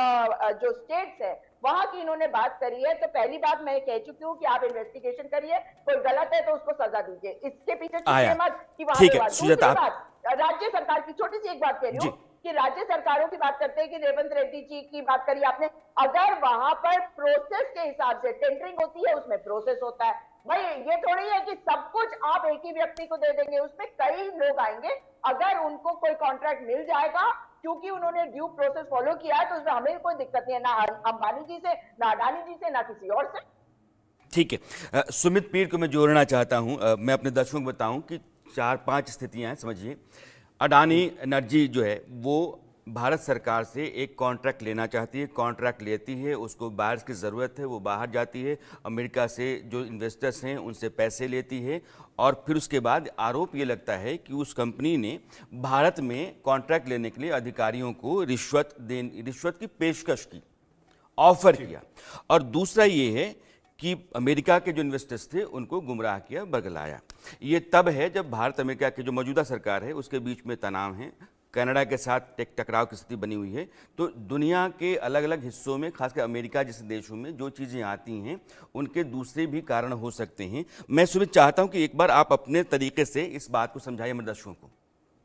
जो स्टेट्स है वहां की इन्होंने बात करी है, तो पहली बात मैं कह चुकी हूं कि आप इन्वेस्टिगेशन करिए, कोई गलत है तो उसको सजा दीजिए, इसके पीछे छुपिए मत कि वहां ठीक पे है बात। सुजाता, दूसरी बात, राज्य सरकार की छोटी सी एक बात कह रही हूँ कि राज्य सरकारों की बात करते हैं कि रेवंत रेड्डी जी की बात करी आपने। अगर वहां पर प्रोसेस के हिसाब से टेंडरिंग होती है, उसमें प्रोसेस होता है भाई। ये थोड़ी है कि सब कुछ आप एक ही व्यक्ति को दे देंगे, उसमें कई लोग आएंगे। अगर उनको कोई कॉन्ट्रैक्ट मिल जाएगा क्योंकि उन्होंने ड्यू प्रोसेस फॉलो किया है, तो उसमें हमें कोई दिक्कत नहीं है, ना अंबानी जी से, ना अडानी जी से, ना किसी और से। ठीक है। सुमित पीर को मैं जोड़ना चाहता हूं। मैं अपने दर्शकों को बताऊं कि 4-5 स्थितियां हैं, समझिए। अडानी एनर्जी जो है वो भारत सरकार से एक कॉन्ट्रैक्ट लेना चाहती है, कॉन्ट्रैक्ट लेती है, उसको बायर्स की ज़रूरत है, वो बाहर जाती है, अमेरिका से जो इन्वेस्टर्स हैं उनसे पैसे लेती है, और फिर उसके बाद आरोप ये लगता है कि उस कंपनी ने भारत में कॉन्ट्रैक्ट लेने के लिए अधिकारियों को रिश्वत की पेशकश की, ऑफर किया। और दूसरा ये है कि अमेरिका के जो इन्वेस्टर्स थे उनको गुमराह किया, बरगलाया। ये तब है जब भारत अमेरिका की जो मौजूदा सरकार है उसके बीच में तनाव है, कनाडा के साथ टकराव की स्थिति बनी हुई है। तो दुनिया के अलग अलग हिस्सों में, खासकर अमेरिका जैसे देशों में जो चीज़ें आती हैं उनके दूसरे भी कारण हो सकते हैं। मैं सुमित चाहता हूं कि एक बार आप अपने तरीके से इस बात को समझाइए मेरे दर्शकों को।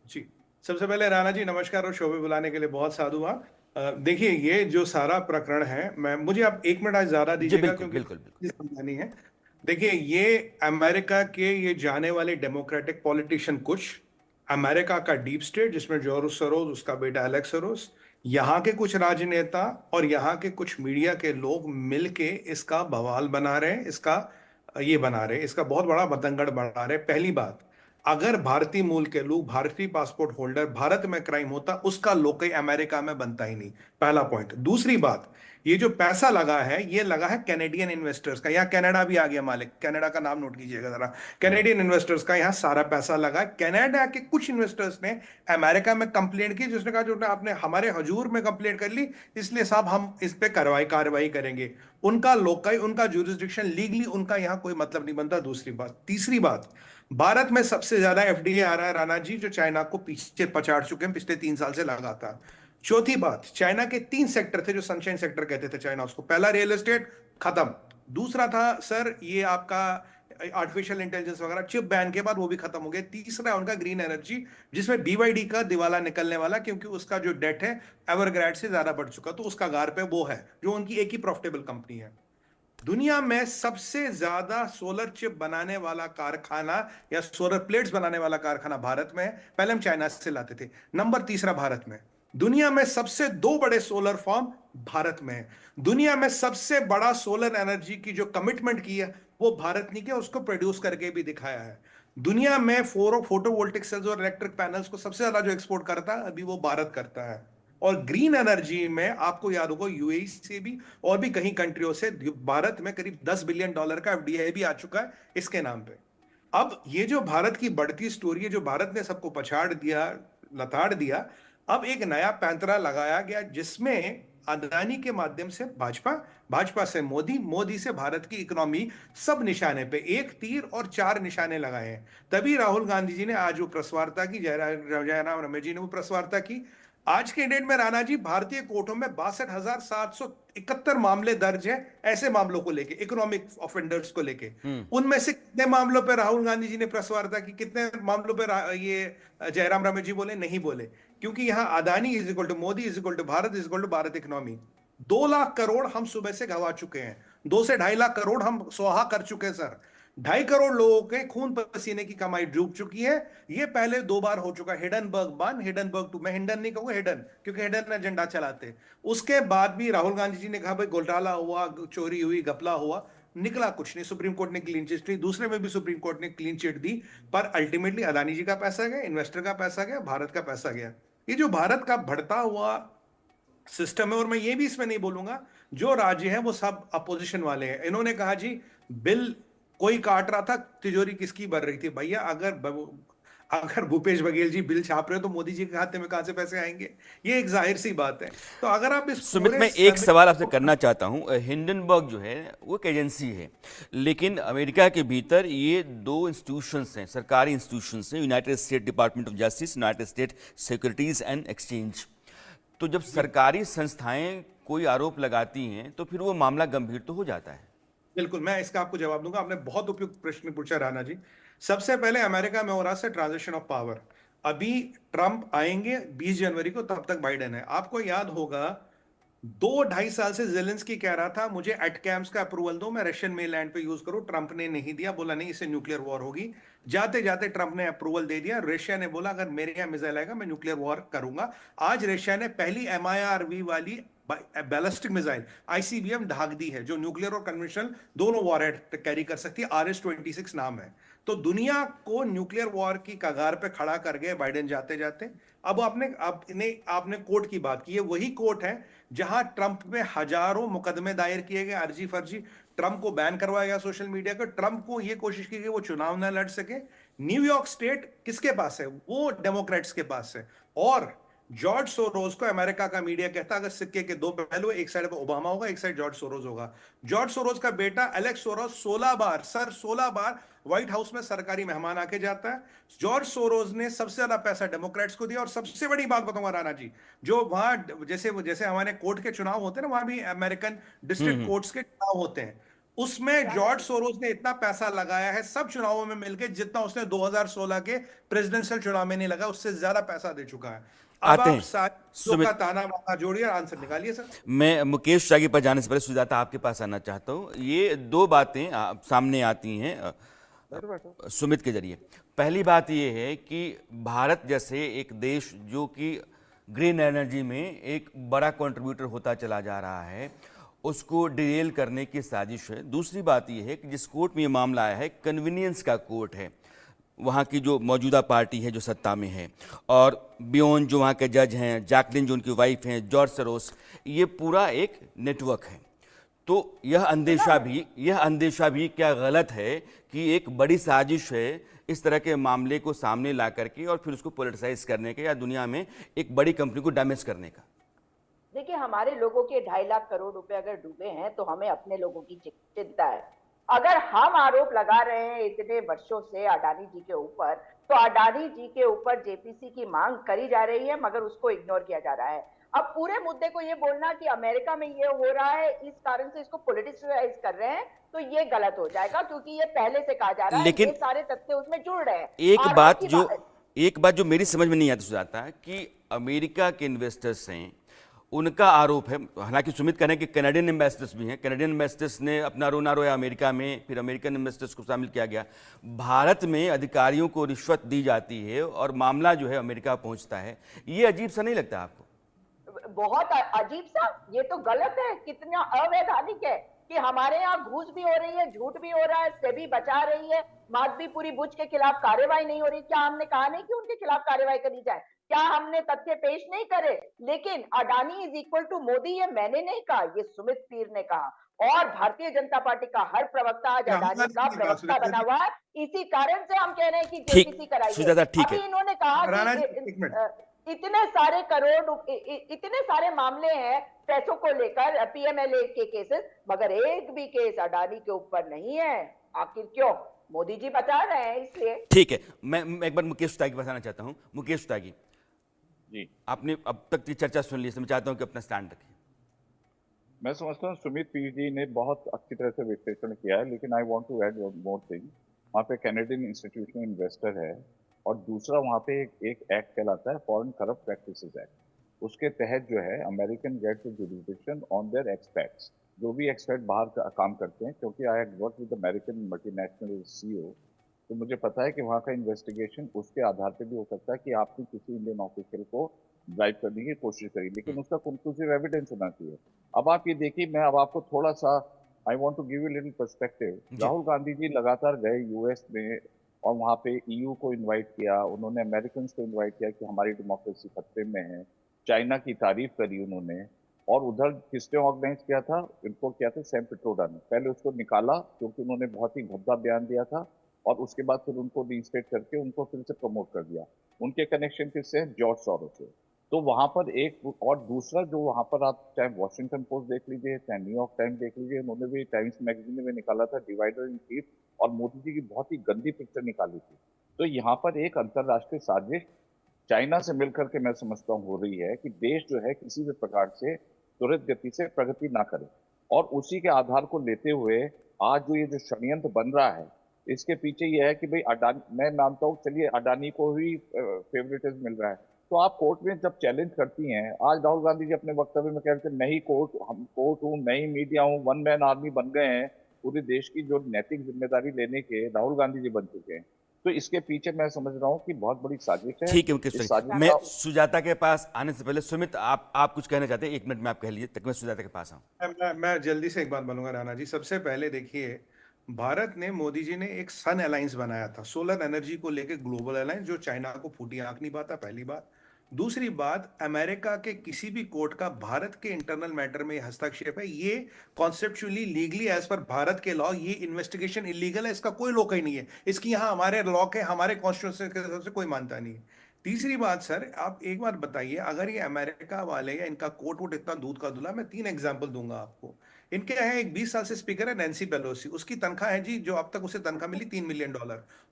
जी, सबसे पहले राणा जी नमस्कार, और शो में बुलाने के लिए बहुत साधुवाद। देखिए, ये जो सारा प्रकरण है, मुझे आप 1 मिनट आज ज्यादा दीजिएगा क्योंकि बिल्कुल। समझानी है। देखिए, ये अमेरिका के ये जाने वाले डेमोक्रेटिक पॉलिटिशियन, कुछ अमेरिका का डीप स्टेट जिसमें जॉर्ज सोरोस, उसका बेटा एलेक्स सोरोस, यहाँ के कुछ राजनेता और यहाँ के कुछ मीडिया के लोग मिलके इसका बवाल बना रहे हैं, इसका बहुत बड़ा बतंगड़ बना रहे हैं। पहली बात, अगर भारतीय मूल के लोग, भारतीय पासपोर्ट होल्डर, भारत में क्राइम होता, उसका लोकई अमेरिका में बनता ही नहीं, पहला पॉइंट। दूसरी बात, ये जो पैसा लगा है ये लगा है कैनेडियन इन्वेस्टर्स का। यहाँ कनाडा भी आ गया मालिक, कनाडा का नाम नोट कीजिएगा जरा, कैनेडियन इन्वेस्टर्स का यहाँ सारा पैसा लगा है। कनाडा के कुछ इन्वेस्टर्स ने अमेरिका में कंप्लेंट की, जिसने कहा जो आपने हमारे हजूर में कंप्लेंट कर ली, इसलिए साहब हम इस पे कार्रवाई करेंगे। उनका लोकई, उनका ज्यूरिसडिक्शन, लीगली उनका यहाँ कोई मतलब नहीं बनता। दूसरी बात, तीसरी बात, भारत में सबसे ज्यादा एफडीए आ रहा है राणा जी, जो चाइना को पीछे पछाड़ चुके हैं पिछले 3 साल से लगातार। चौथी बात, चाइना के 3 सेक्टर थे जो सनशाइन सेक्टर कहते थे चाइना उसको। पहला रियल एस्टेट, खत्म। दूसरा था सर ये आपका आर्टिफिशियल इंटेलिजेंस वगैरह, चिप बैन के बाद वो भी खत्म हो गया। तीसरा है उनका ग्रीन एनर्जी, जिसमें बीवाईडी का दिवाला निकलने वाला, क्योंकि उसका जो डेट है एवरग्राइड से ज्यादा बढ़ चुका, तो उसका गार पे वो है, जो उनकी एक ही प्रॉफिटेबल कंपनी है। दुनिया में सबसे ज्यादा सोलर चिप बनाने वाला कारखाना या सोलर प्लेट्स बनाने वाला कारखाना भारत में है। पहले हम चाइना से लाते थे। नंबर तीसरा भारत में। दुनिया में सबसे 2 बड़े सोलर फार्म भारत में है। दुनिया में सबसे बड़ा सोलर एनर्जी की जो कमिटमेंट की है वो भारत ने किया, उसको प्रोड्यूस करके भी दिखाया है। दुनिया में फोटोवोल्टिक सेल्स और इलेक्ट्रिक पैनल्स को सबसे ज्यादा जो एक्सपोर्ट करता है अभी वो भारत करता है। और ग्रीन एनर्जी में आपको याद होगा यूएई से भी और भी कई कंट्रियों से भारत में करीब $10 बिलियन का एफडीआई भी आ चुका है इसके नाम पे। अब ये जो भारत की बढ़ती स्टोरी है, जो भारत ने सबको पछाड़ दिया, लताड़ दिया, अब एक नया पैंतरा लगाया गया जिसमें अदानी के माध्यम से भाजपा से मोदी से भारत की इकोनॉमी, सब निशाने पे 1 तीर और 4 निशाने लगाए हैं। तभी राहुल गांधी जी ने आज वो प्रेस वार्ता की, जयराम रमेश जी ने वो प्रेस वार्ता की। आज के डेट में राणा जी भारतीय कोर्टों में 62,771 मामले दर्ज हैं ऐसे मामलों को लेके, इकोनॉमिक ऑफेंडर्स को लेके। उनमें से कितने मामलों पे राहुल गांधी जी ने प्रेस वार्ता की, कितने मामलों पे ये जयराम रमेश जी बोले? नहीं बोले, क्योंकि यहां Adani is equal to Modi is equal to Bharat is equal to Bharat economy. 2 lakh crore हम सुबह से गवा चुके हैं, 2 से 2.5 लाख करोड़ हम स्वाहा कर चुके हैं सर। 2.5 करोड़ लोगों के खून पसीने की कमाई डूब चुकी है। ये पहले 2 बार हो चुका है, हिडनबर्ग 1, हिडनबर्ग 2। मैं हिंडन नहीं कहूंगा, हिडन, क्योंकि हिडन एजेंडा चलाते। उसके बाद भी राहुल गांधी जी ने कहा भाई घोटाला हुआ, चोरी हुई, घपला हुआ, निकला कुछ नहीं। सुप्रीम कोर्ट ने क्लीन चिट दी, दूसरे में भी सुप्रीम कोर्ट ने क्लीन चिट दी, पर अल्टीमेटली अदानी जी का पैसा गया, इन्वेस्टर का पैसा गया, भारत का पैसा गया। ये जो भारत का बढ़ता हुआ सिस्टम है, और मैं ये भी इसमें नहीं बोलूंगा जो राज्य है वो सब अपोजिशन वाले हैं। इन्होंने कहा जी बिल कोई काट रहा था, तिजोरी किसकी भर रही थी? भैया अगर भूपेश बघेल जी बिल छाप रहे हो तो मोदी जी के खाते में कहां से पैसे आएंगे? ये एक जाहिर सी बात है। तो अगर आप इस सुमित, मैं एक सवाल आपसे करना चाहता हूं। हिंडनबर्ग जो है वो एक एजेंसी है, लेकिन अमेरिका के भीतर ये 2 इंस्टीट्यूशंस हैं, सरकारी इंस्टीट्यूशंस हैं, United state department of justice, United state securities and exchange. तो जब सरकारी संस्थाएं कोई आरोप लगाती हैं तो फिर वो मामला गंभीर तो हो जाता है। बिल्कुल, मैं इसका आपको जवाब दूंगा। आपने बहुत उपयुक्त प्रश्न पूछा राणा जी। सबसे पहले अमेरिका में हो रहा है ट्रांजिशन ऑफ पावर। अभी ट्रंप आएंगे 20 जनवरी को, तब तक बाइडेन है। आपको याद होगा 2-2.5 साल से जेलेंस्की कह रहा था मुझे एटकैम्स का अप्रूवल दो, मैं रशियन मेनलैंड पे यूज करूं। ट्रंप ने नहीं दिया, बोला नहीं इससे न्यूक्लियर वॉर होगी। जाते जाते ट्रंप ने अप्रूवल दे दिया। रशिया ने बोला अगर मेरे यहां मिसाइल आएगा मैं न्यूक्लियर वॉर करूंगा। आज रशिया ने पहली MIRV वाली बैलिस्टिक मिसाइल ICBM ढाक दी है, जो न्यूक्लियर और कन्वेंशनल दोनों वॉरहेड कैरी कर सकती है। RS-26 नाम है। तो दुनिया को न्यूक्लियर वॉर की कगार पे खड़ा कर गए बाइडेन जाते जाते। अब आपने कोर्ट की बात की है, वही कोर्ट है जहां ट्रंप पे हजारों मुकदमे दायर किए गए, अर्जी फर्जी। ट्रंप को बैन करवाया गया सोशल मीडिया को। ट्रंप को यह कोशिश की गई वो चुनाव न लड़ सके। न्यूयॉर्क स्टेट किसके पास है? वो डेमोक्रेट्स के पास है। और जॉर्ज सोरोज को अमेरिका का मीडिया कहता है अगर सिक्के के 2 पहलू, एक साइड पे ओबामा होगा, एक साइड जॉर्ज सोरोज होगा। जॉर्ज सोरोज का बेटा एलेक्स सोरोज 16 बार व्हाइट हाउस में सरकारी मेहमान आके जाता है। जॉर्ज सोरोज ने सबसे ज्यादा पैसा डेमोक्रेट्स को दिया। और सबसे बड़ी बात बताऊंगा राणा जी, जो वहां जैसे हमारे कोर्ट के चुनाव होते हैं ना, वहां भी अमेरिकन डिस्ट्रिक्ट कोर्ट्स के चुनाव होते हैं, उसमें जॉर्ज सोरोज ने इतना पैसा लगाया है सब चुनावों में मिलकर, जितना उसने 2016 के प्रेसिडेंशियल चुनाव में नहीं लगा, उससे ज्यादा पैसा दे चुका है। अब आते आप हैं सारे का ताना बाना जोड़िए और आंसर निकालिए सर। मैं मुकेश शाही पर जाने से पहले सुजाता आपके पास आना चाहता हूँ। ये 2 बातें सामने आती हैं सुमित के जरिए। पहली बात ये है कि भारत जैसे एक देश जो कि ग्रीन एनर्जी में एक बड़ा कंट्रीब्यूटर होता चला जा रहा है, उसको डिरेल करने की साजिश है। दूसरी बात यह है कि जिस कोर्ट में ये मामला आया है, कन्वीनियंस का कोर्ट है, वहाँ की जो मौजूदा पार्टी है जो सत्ता में है, और बियोन जो वहाँ के जज हैं, जैकलिन जो उनकी वाइफ हैं, जॉर्ज सोरोस, ये पूरा एक नेटवर्क है। तो यह अंदेशा भी क्या गलत है कि एक बड़ी साजिश है इस तरह के मामले को सामने ला करके और फिर उसको पॉलिटिसाइज करने का, या दुनिया में एक बड़ी कंपनी को डैमेज करने का? देखिए, हमारे लोगों के 2.5 लाख करोड़ रुपए अगर डूबे हैं तो हमें अपने लोगों की चिंता है। अगर हम आरोप लगा रहे हैं इतने वर्षों से अडानी जी के ऊपर, तो अडानी जी के ऊपर जेपीसी की मांग करी जा रही है, मगर उसको इग्नोर किया जा रहा है। अब पूरे मुद्दे को ये बोलना कि अमेरिका में ये हो रहा है, इस कारण से इसको पॉलिटिसाइज कर रहे हैं, तो ये गलत हो जाएगा, क्योंकि ये पहले से कहा जा रहा है, ये सारे तथ्य उसमें जुड़ रहे हैं। एक बात जो मेरी समझ में नहीं आती सुजाता है कि अमेरिका के इन्वेस्टर्स हैं, उनका आरोप है, हालांकि सुमित कह रहे हैं कि कनाडियन इन्वेस्टर्स भी हैं, कनाडियन इन्वेस्टर्स ने अपना रोना रोया अमेरिका में, फिर अमेरिकन इन्वेस्टर्स को शामिल किया गया। भारत में अधिकारियों को रिश्वत दी जाती है और मामला जो है अमेरिका पहुंचता है। ये अजीब सा नहीं लगता आपको? बहुत अजीब सा, ये तो गलत है, कितना अवैधानिक है कि हमारे यहाँ घूस भी हो रही है, झूठ भी हो रहा है, सेबी बचा रही है, माधवीपुरी बुच के खिलाफ कार्रवाई नहीं हो रही। क्या हमने कहा नहीं कि उनके खिलाफ कार्रवाई करी जाए? क्या हमने तथ्य पेश नहीं करे? लेकिन Adani is equal to Modi, ये मैंने नहीं कहा, ये सुमित पीर ने कहा। और भारतीय जनता पार्टी का हर प्रवक्ता आज अडानी का प्रवक्ता बना हुआ है। इसी कारण से हम कह रहे हैं कि जेपीसी कराइए। अभी इन्होंने कहा कि इतने सारे करोड़, इतने सारे मामले हैं पैसों को लेकर, पीएमएलए के केसेस, मगर एक भी केस अडानी के ऊपर नहीं है। आखिर क्यों? मोदी जी बता रहे हैं इसलिए। ठीक है, मैं एक बार मुकेश तागी बताना चाहता हूं। मुकेश तागी, जी, आपने अब तक की चर्चा सुन ली, इसलिए मैं चाहता हूं कि अपना स्टैंड रखिए। मैं समझता हूँ सुमित पी जी ने बहुत अच्छी तरह से विश्लेषण किया है, लेकिन I want to add one more thing. वहाँ पे कैनेडियन इंस्टीट्यूशनल इन्वेस्टर है, और दूसरा वहाँ पे एक एक्ट कहलाता है फॉरेन करप्ट प्रैक्टिसेस एक्ट। उसके तहत जो है American get to jurisdiction on their expats, जो भी एक्सपैट बाहर काम करते हैं, क्योंकि I have work with American multinational CEO, तो मुझे पता है कि वहाँ का इन्वेस्टिगेशन उसके आधार पे भी हो सकता है कि आपने किसी इंडियन ऑफिशियल को ड्राइव करने की कोशिश करी, लेकिन उसका कंक्लूसिव एविडेंस होना चाहिए। अब आप ये देखिए, मैं अब आपको थोड़ा सा I want to give you little perspective. जी। राहुल गांधी जी लगातार गए यूएस में, और वहाँ पे ईयू को इनवाइट किया, उन्होंने अमेरिकन को इनवाइट किया कि हमारी डेमोक्रेसी खतरे में है, चाइना की तारीफ करी उन्होंने। और उधर किसने ऑर्गेनाइज किया था इनको, किया था सैम पिट्रोडा ने। पहले उसको निकाला क्योंकि उन्होंने बहुत ही भद्दा बयान दिया था, और उसके बाद फिर उनको रीइंस्टेट करके उनको फिर से प्रमोट कर दिया। उनके कनेक्शन किससे हैं? जॉर्ज सोरोस से। तो वहां पर एक, और दूसरा जो वहां पर आप चाहे वॉशिंगटन पोस्ट देख लीजिए, चाहे न्यूयॉर्क टाइम्स देख लीजिए, उन्होंने भी टाइम्स मैगजीन में निकाला था डिवाइडर इन चीफ, और मोदी जी की बहुत ही गंदी पिक्चर निकाली थी। तो यहाँ पर एक अंतरराष्ट्रीय साजिश चाइना से मिलकर के मैं समझता हूँ हो रही है कि देश जो है किसी भी प्रकार से त्वरित गति से प्रगति ना करे, और उसी के आधार को लेते हुए आज जो ये जो षड्यंत्र बन रहा है, इसके पीछे ये है कि भाई अडानी, मैं मानता हूँ चलिए अडानी को ही फेवरेटिज्म मिल रहा है, तो आप कोर्ट में जब चैलेंज करती हैं, आज राहुल गांधी जी अपने वक्तव्य में कह रहे थे, मैं ही कोर्ट, हम कोर्ट हूँ, मैं ही मीडिया हूँ, वन मैन आर्मी बन गए हैं, पूरे देश की जो नैतिक जिम्मेदारी लेने के राहुल गांधी जी बन चुके हैं। तो इसके पीछे मैं समझ रहा हूँ कि बहुत बड़ी साजिश है। ठीक है मुकेश इस भाई, साजिश मैं का सुजाता के पास आने से पहले सुमित, आप कुछ कहना चाहते हैं? 1 मिनट में आप कह लीजिए, तक मैं सुजाता के पास आऊं। मैं जल्दी से एक बात बोलूंगा राणा जी। सबसे पहले देखिए, भारत ने, मोदी जी ने एक सन अलायंस बनाया था, सोलर एनर्जी को लेके ग्लोबल अलायंस, जो चाइना को फूटी आंख नहीं पाता, पहली बात। दूसरी बात, अमेरिका के किसी भी कोर्ट का भारत के इंटरनल मैटर में हस्तक्षेप है, ये conceptually legally as per Bharat के लॉ ये इन्वेस्टिगेशन इलीगल है, इसका कोई लॉ ही नहीं है। इसकी यहाँ हमारे लॉ के, हमारे कॉन्स्टिट्यूशन के हिसाब से कोई मानता नहीं है। तीसरी बात सर, आप एक बात बताइए, अगर ये अमेरिका वाले या इनका कोर्ट वोट इतना दूध का धुला, मैं 3 एग्जाम्पल दूंगा आपको। इनके यहाँ एक 20 साल से स्पीकर है नैन्सी पेलोसी, उसकी तनख्वाह है जी, जो अब तक उसे तनख्वाह मिली $3 मिलियन।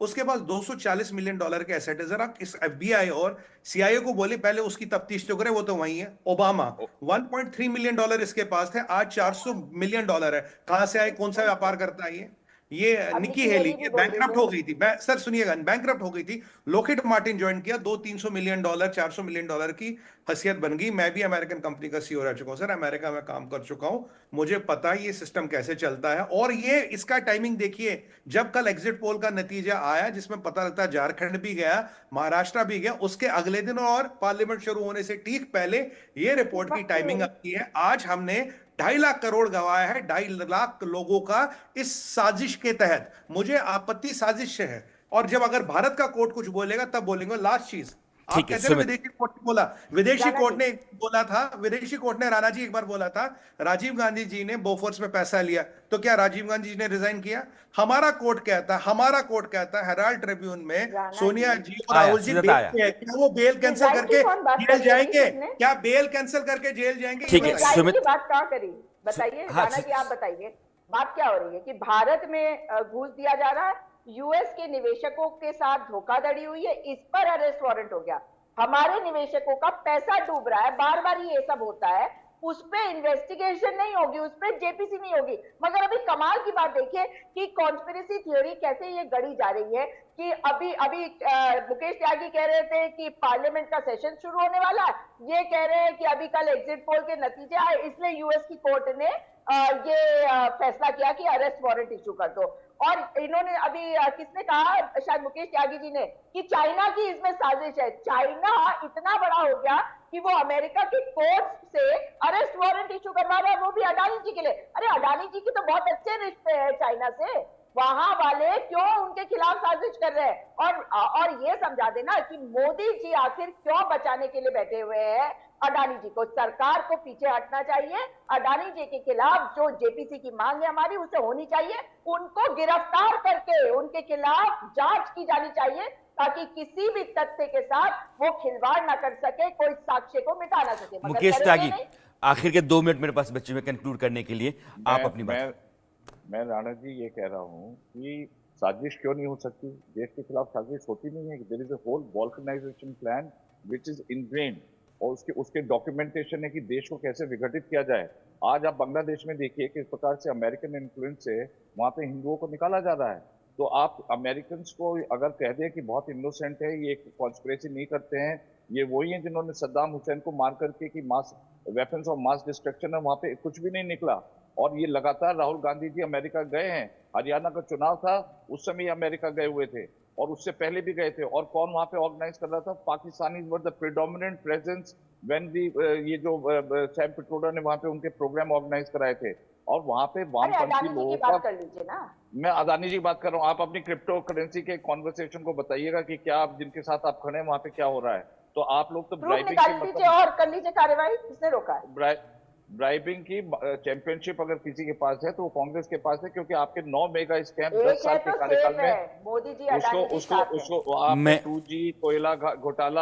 उसके पास $240 मिलियन के एसेट है। जरा इस एफबीआई और सीआईए को बोले पहले उसकी तफ्तीश तो करे, वो तो वही है। ओबामा, $1.3 मिलियन इसके पास थे, आज $400 मिलियन है। कहां से आए, कौन सा व्यापार करता है ये अब निकी निकी हेली, हेली भी ये बोल रही बैंकरप्ट है। हो गई थी। सर सुनिएगा, बैंकरप्ट हो गई थी। लोकहिड मार्टिन ज्वाइन किया, 200-300 मिलियन डॉलर, $400 मिलियन की हैसियत बन गई। मैं भी अमेरिकन कंपनी का सीईओ रह चुका हूं सर, अमेरिका में काम कर चुका हूं, मुझे पता है ये सिस्टम कैसे चलता है। और ये इसका टाइमिंग देखिए, जब कल एग्जिट पोल का नतीजा आया, जिसमें पता लगता है झारखंड भी गया, महाराष्ट्र भी गया, उसके अगले दिन और पार्लियामेंट शुरू होने से ठीक पहले ये रिपोर्ट की टाइमिंग आती है। आज हमने 2.5 लाख करोड़ गंवाया है, 2.5 लाख लोगों का इस साजिश के तहत। मुझे आपत्ति साजिश से है, और जब अगर भारत का कोर्ट कुछ बोलेगा तब बोलेंगे। लास्ट चीज, आप ठीक है कहते हैं ना सुमित। विदेशी कोर्ट ने बोला, विदेशी राणा कोर्ट जी, ने बोला था, विदेशी कोर्ट ने, राणा जी एक बार बोला था, राजीव गांधी जी ने बोफोर्स में पैसा लिया, तो क्या राजीव गांधी जी ने रिजाइन किया? हमारा कोर्ट कहता है, हमारा कोर्ट कहता है हेराल्ड ट्रिब्यून में, राणा सोनिया जी, जी और आया, राहुल जी सुजाता बेल आया। पे है, क्या वो बेल कैंसिल रिजाइन की करके कौन बात जेल करी अभी जाएंगे? किसने? क्या बेल कैंसिल करके जेल जाएंगे, ये ठीक है बताइए। रिजाइन की सुमित। बात कहाँ करी, बताइए हाँ राणा जी, आप बताइए। बात क्या हो रही है कि भारत में घूस दिया जा रहा है, यूएस के निवेशकों के साथ धोखाधड़ी हुई है, इस पर अरेस्ट वारंट हो गया। हमारे निवेशकों का पैसा डूब रहा है, बार बार ये सब होता है, उस पर इन्वेस्टिगेशन नहीं होगी, उस पर जेपीसी नहीं होगी। मगर अभी कमाल की बात देखिए कि कॉन्स्पिरेसी थ्योरी कैसे ये गढ़ी जा रही है कि अभी अभी मुकेश त्यागी कह रहे थे कि पार्लियामेंट का सेशन शुरू होने वाला है, ये कह रहे हैं कि अभी कल एग्जिट पोल के नतीजे आए, इसलिए यूएस की कोर्ट ने ये फैसला किया कि अरेस्ट वारंट इशू कर दो। और इन्होंने अभी किसने कहा, शायद मुकेश त्यागी जी ने, कि चाइना की इसमें साजिश है। चाइना इतना बड़ा हो गया कि वो अमेरिका के कोर्ट से अरेस्ट वारंट इशू करवा रहा है, वो भी अडानी जी के लिए। अरे अडानी जी के तो बहुत अच्छे रिश्ते हैं चाइना से, वहां वाले क्यों उनके खिलाफ साजिश कर रहे हैं? और ये समझा देना कि मोदी जी आखिर क्यों बचाने के लिए बैठे हुए हैं अडानी जी को। सरकार को पीछे हटना चाहिए, अडानी जी के खिलाफ जो जेपीसी की मांग है हमारी, उसे होनी चाहिए, उनको गिरफ्तार करके उनके खिलाफ जांच की जानी चाहिए, ताकि किसी भी तथ्य के साथ वो खिलवाड़ ना कर सके, कोई साक्ष्य को मिटा ना सके। मगर मुकेश करेंगे त्यागी, नहीं। आखिर के 2 मिनट मेरे पास बच्चे में कंक्लूड करने के लिए, आप अपनी बात। मैं राणा जी ये कह रहा हूँ कि साजिश क्यों नहीं हो सकती, देश के खिलाफ साजिश होती नहीं है। There is a whole balkanisation plan which is ingrained और उसके उसके डॉक्यूमेंटेशन है कि देश को कैसे विघटित किया जाए। आज आप बांग्लादेश में देखिए किस प्रकार से अमेरिकन इन्फ्लुएंस से वहां पे हिंदुओं को निकाला जा रहा है। तो आप अमेरिकन को अगर कह दें कि बहुत इनोसेंट है, ये कॉन्स्पिरेसी नहीं करते हैं, ये वही है जिन्होंने सद्दाम हुसैन को मार करके कि मास वेपन्स ऑफ मास डिस्ट्रक्शन है, वहां पे कुछ भी नहीं निकला। और ये लगातार राहुल गांधी जी अमेरिका गए हैं, हरियाणा का चुनाव था उस समय अमेरिका गए हुए थे और उससे पहले भी गए थे। और कौन वहां पे ऑर्गेनाइज कर रहा था? Pakistanis were the predominant presence when the ये जो सैम पिट्रोडा ने वहां पे उनके प्रोग्राम ऑर्गेनाइज कराए थे। और वहां पे अरे वामपंथी अडानी जी लोगों की का, बात कर लीजिए ना। मैं अदानी जी की बात कर रहा हूँ, आप अपनी क्रिप्टो करेंसी के कॉन्वर्सेशन को बताइएगा कि क्या आप जिनके साथ आप खड़े हैं वहां पे क्या हो रहा है। तो आप लोग तो प्रूफ ब्राइबिंग निकाल के लीजिए और कर लीजिए कार्रवाई, किसने रोका है? ब्राइबिंग की चैंपियनशिप अगर किसी के पास है तो वो कांग्रेस के पास है, क्योंकि आपके 9 मेगा स्कैम 10 एक है साल के तो कार्यकाल सेफ में है, मोदी जी अडानी जी साथ हैं। उसको आपने मैं 2G कोयला घोटाला